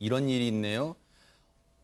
이런 일이 있네요.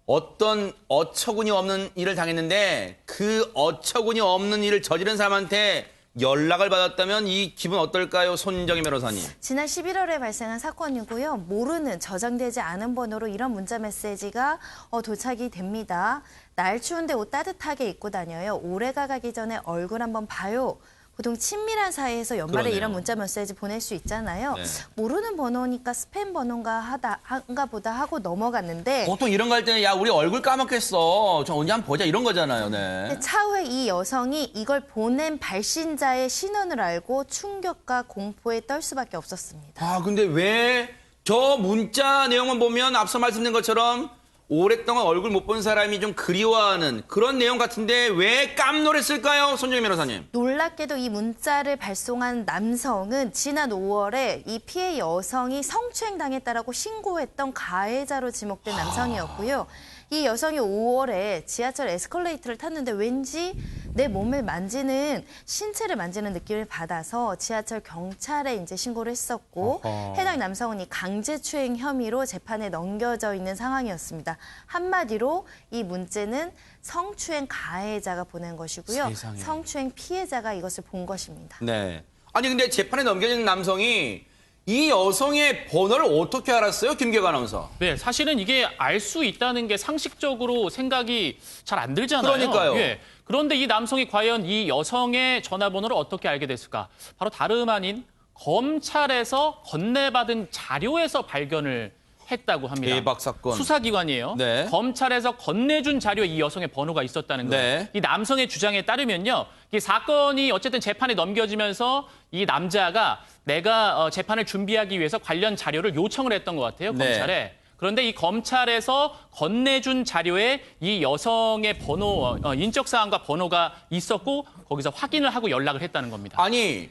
어떤 어처구니 없는 일을 당했는데 그 어처구니 없는 일을 저지른 사람한테 연락을 받았다면 이 기분 어떨까요? 손정희 변호사님. 지난 11월에 발생한 사건이고요. 모르는 저장되지 않은 번호로 이런 문자 메시지가 도착이 됩니다. 날 추운데 옷 따뜻하게 입고 다녀요. 올해가 가기 전에 얼굴 한번 봐요. 보통 친밀한 사이에서 연말에 그러네요. 이런 문자 메시지 보낼 수 있잖아요. 네. 모르는 번호니까 스팸 번호인가 보다 하고 넘어갔는데 보통 이런 거 할 때는 야 우리 얼굴 까먹겠어. 저 언제 한번 보자 이런 거잖아요. 네. 근데 차후에 이 여성이 이걸 보낸 발신자의 신원을 알고 충격과 공포에 떨 수밖에 없었습니다. 아 근데 왜 저 문자 내용만 보면 앞서 말씀드린 것처럼 오랫동안 얼굴 못 본 사람이 좀 그리워하는 그런 내용 같은데 왜 깜놀했을까요? 손정희 변호사님. 놀랍게도 이 문자를 발송한 남성은 지난 5월에 이 피해 여성이 성추행당했다라고 신고했던 가해자로 지목된 남성이었고요. 이 여성이 5월에 지하철 에스컬레이터를 탔는데 왠지 내 몸을 만지는 신체를 만지는 느낌을 받아서 지하철 경찰에 이제 신고를 했었고 해당 남성은 이 강제추행 혐의로 재판에 넘겨져 있는 상황이었습니다. 한마디로 이 문제는 성추행 가해자가 보낸 것이고요. 세상에. 성추행 피해자가 이것을 본 것입니다. 네. 아니 근데 재판에 넘겨진 남성이 이 여성의 번호를 어떻게 알았어요? 김계관 아나운서. 네, 사실은 이게 알 수 있다는 게 상식적으로 생각이 잘 안 들잖아요. 그러니까요. 예. 그런데 이 남성이 과연 이 여성의 전화번호를 어떻게 알게 됐을까? 바로 다름 아닌 검찰에서 건네받은 자료에서 발견을 했다고 합니다. 대박 사건. 수사기관이에요. 네. 검찰에서 건네준 자료에 이 여성의 번호가 있었다는 거예요. 네. 이 남성의 주장에 따르면요. 이 사건이 어쨌든 재판에 넘겨지면서 이 남자가 내가 재판을 준비하기 위해서 관련 자료를 요청을 했던 것 같아요. 네. 검찰에. 그런데 이 검찰에서 건네준 자료에 이 여성의 번호, 인적사항과 번호가 있었고 거기서 확인을 하고 연락을 했다는 겁니다. 아니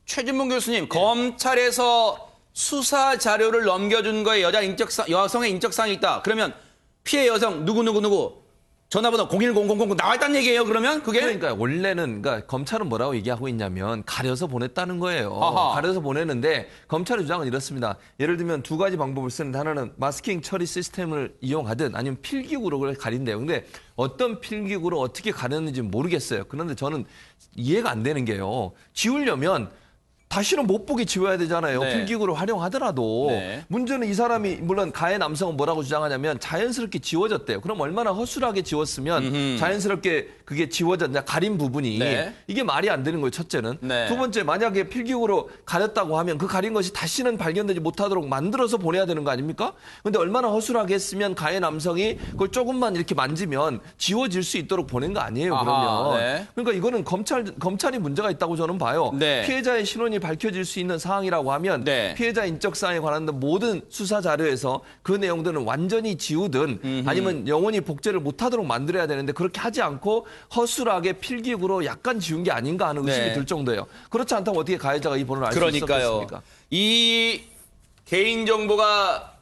최진봉 교수님 검찰에서 수사 자료를 넘겨준 거에 여성의 인적사항이 있다. 그러면 피해 여성 누구 전화번호 01000 나와 있다는 얘기예요. 그러면 그게 그러니까 원래는 그러니까 검찰은 뭐라고 얘기하고 있냐면 가려서 보냈다는 거예요. 아하. 가려서 보냈는데 검찰의 주장은 이렇습니다. 예를 들면 두 가지 방법을 쓰는데 하나는 마스킹 처리 시스템을 이용하든 아니면 필기구로 그걸 가린대요. 근데 어떤 필기구로 어떻게 가렸는지 모르겠어요. 그런데 저는 이해가 안 되는 게요. 지우려면 다시는 못 보게 지워야 되잖아요. 네. 필기구를 활용하더라도. 네. 문제는 이 사람이 물론 가해 남성은 뭐라고 주장하냐면 자연스럽게 지워졌대요. 그럼 얼마나 허술하게 지웠으면 자연스럽게 그게 지워졌냐 가린 부분이 네. 이게 말이 안 되는 거예요. 첫째는. 네. 두 번째 만약에 필기구로 가렸다고 하면 그 가린 것이 다시는 발견되지 못하도록 만들어서 보내야 되는 거 아닙니까? 근데 얼마나 허술하게 했으면 가해 남성이 그걸 조금만 이렇게 만지면 지워질 수 있도록 보낸 거 아니에요. 아하, 그러면. 네. 그러니까 이거는 검찰이 문제가 있다고 저는 봐요. 네. 피해자의 신원이 밝혀질 수 있는 사항이라고 하면 네. 피해자 인적 사항에 관한 모든 수사 자료에서 그 내용들은 완전히 지우든 아니면 영원히 복제를 못하도록 만들어야 되는데 그렇게 하지 않고 허술하게 필기구로 약간 지운 게 아닌가 하는 의심이 네. 들 정도예요. 그렇지 않다면 어떻게 가해자가 이 번호를 알 수 그러니까요. 있었겠습니까? 이 개인 정보가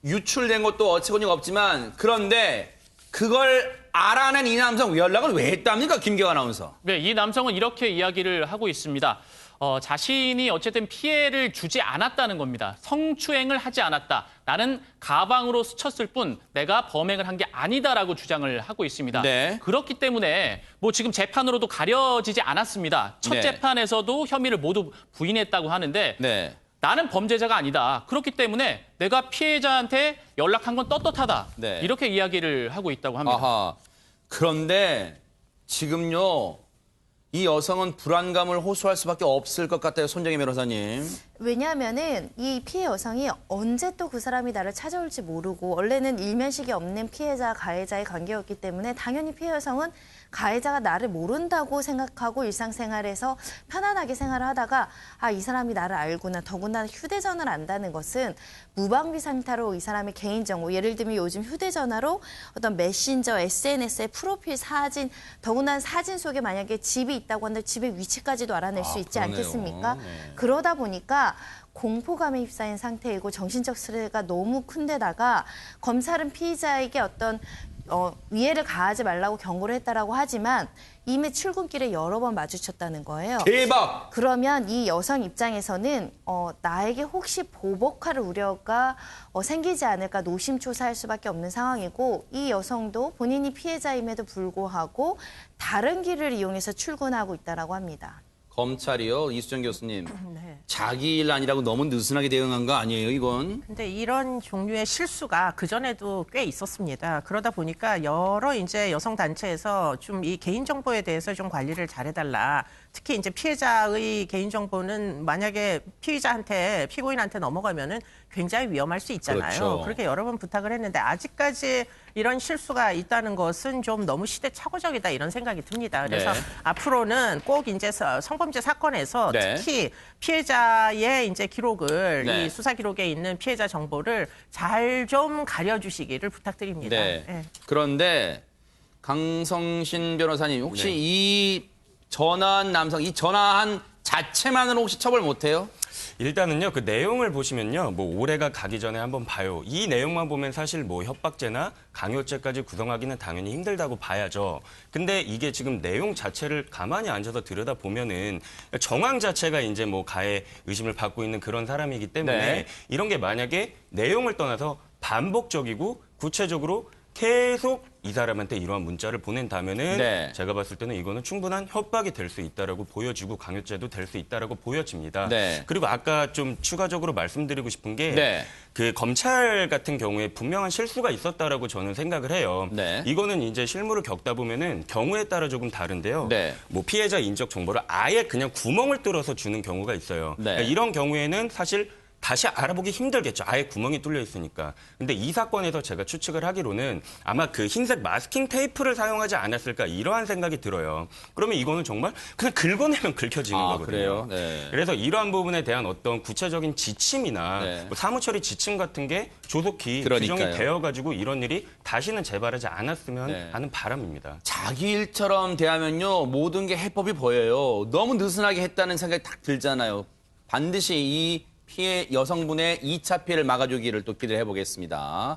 유출된 것도 어처구니가 없지만 그런데 그걸 알아낸 이 남성 연락을 왜 했답니까? 김계관 아나운서. 네, 이 남성은 이렇게 이야기를 하고 있습니다. 자신이 어쨌든 피해를 주지 않았다는 겁니다. 성추행을 하지 않았다. 나는 가방으로 스쳤을 뿐 내가 범행을 한 게 아니다라고 주장을 하고 있습니다. 네. 그렇기 때문에 뭐 지금 재판으로도 가려지지 않았습니다. 첫 네. 재판에서도 혐의를 모두 부인했다고 하는데 네. 나는 범죄자가 아니다. 그렇기 때문에 내가 피해자한테 연락한 건 떳떳하다. 네. 이렇게 이야기를 하고 있다고 합니다. 아하. 그런데 지금요. 이 여성은 불안감을 호소할 수밖에 없을 것 같아요. 손정희 변호사님. 왜냐하면은 이 피해 여성이 언제 또 그 사람이 나를 찾아올지 모르고 원래는 일면식이 없는 피해자 가해자의 관계였기 때문에 당연히 피해 여성은 가해자가 나를 모른다고 생각하고 일상생활에서 편안하게 생활을 하다가 이 사람이 나를 알구나. 더군다나 휴대전화를 안다는 것은 무방비 상태로 이 사람의 개인정보 예를 들면 요즘 휴대전화로 어떤 메신저, SNS의 프로필 사진 더군다나 사진 속에 만약에 집이 있다고 한다면 집의 위치까지도 알아낼 수 있지 그러네요. 않겠습니까? 네. 그러다 보니까 공포감에 휩싸인 상태이고 정신적 스트레스가 너무 큰데다가 검찰은 피의자에게 어떤 위해를 가하지 말라고 경고를 했다라고 하지만 이미 출근길에 여러 번 마주쳤다는 거예요. 대박! 그러면 이 여성 입장에서는 나에게 혹시 보복할 우려가 생기지 않을까 노심초사할 수밖에 없는 상황이고 이 여성도 본인이 피해자임에도 불구하고 다른 길을 이용해서 출근하고 있다라고 합니다. 검찰이요, 이수정 교수님. 네. 자기 일 아니라고 너무 느슨하게 대응한 거 아니에요, 이건? 근데 이런 종류의 실수가 그전에도 꽤 있었습니다. 그러다 보니까 여러 이제 여성 단체에서 좀 이 개인정보에 대해서 좀 관리를 잘해달라. 특히 이제 피해자의 개인정보는 만약에 피고인한테 넘어가면은 굉장히 위험할 수 있잖아요. 그렇죠. 그렇게 여러 번 부탁을 했는데 아직까지 이런 실수가 있다는 것은 좀 너무 시대착오적이다 이런 생각이 듭니다. 그래서 네. 앞으로는 꼭 이제 성범죄 사건에서 네. 특히 피해자의 이제 기록을 네. 이 수사 기록에 있는 피해자 정보를 잘 좀 가려주시기를 부탁드립니다. 네. 예. 그런데 강성신 변호사님, 혹시 네. 이 전화한 남성, 이 전화한 자체만으로 혹시 처벌 못해요? 일단은요, 그 내용을 보시면요, 뭐 올해가 가기 전에 한번 봐요. 이 내용만 보면 사실 뭐 협박죄나 강요죄까지 구성하기는 당연히 힘들다고 봐야죠. 근데 이게 지금 내용 자체를 가만히 앉아서 들여다 보면은 정황 자체가 이제 뭐 가해 의심을 받고 있는 그런 사람이기 때문에 네. 이런 게 만약에 내용을 떠나서 반복적이고 구체적으로 계속 이 사람한테 이러한 문자를 보낸다면은 네. 제가 봤을 때는 이거는 충분한 협박이 될 수 있다라고 보여지고 강요죄도 될 수 있다라고 보여집니다. 네. 그리고 아까 좀 추가적으로 말씀드리고 싶은 게 네. 그 검찰 같은 경우에 분명한 실수가 있었다라고 저는 생각을 해요. 네. 이거는 이제 실무를 겪다 보면은 경우에 따라 조금 다른데요. 네. 뭐 피해자 인적 정보를 아예 그냥 구멍을 뚫어서 주는 경우가 있어요. 네. 그러니까 이런 경우에는 사실 다시 알아보기 힘들겠죠. 아예 구멍이 뚫려 있으니까. 근데 이 사건에서 제가 추측을 하기로는 아마 그 흰색 마스킹 테이프를 사용하지 않았을까 이러한 생각이 들어요. 그러면 이거는 정말 그냥 긁어내면 긁혀지는 아, 거거든요. 그래요? 네. 그래서 이러한 부분에 대한 어떤 구체적인 지침이나 네. 뭐 사무처리 지침 같은 게 조속히 그러니까요. 규정이 되어가지고 이런 일이 다시는 재발하지 않았으면 네. 하는 바람입니다. 자기 일처럼 대하면요, 모든 게 해법이 보여요. 너무 느슨하게 했다는 생각이 딱 들잖아요. 반드시 이 피해 여성분의 2차 피해를 막아주기를 또 기대해 보겠습니다.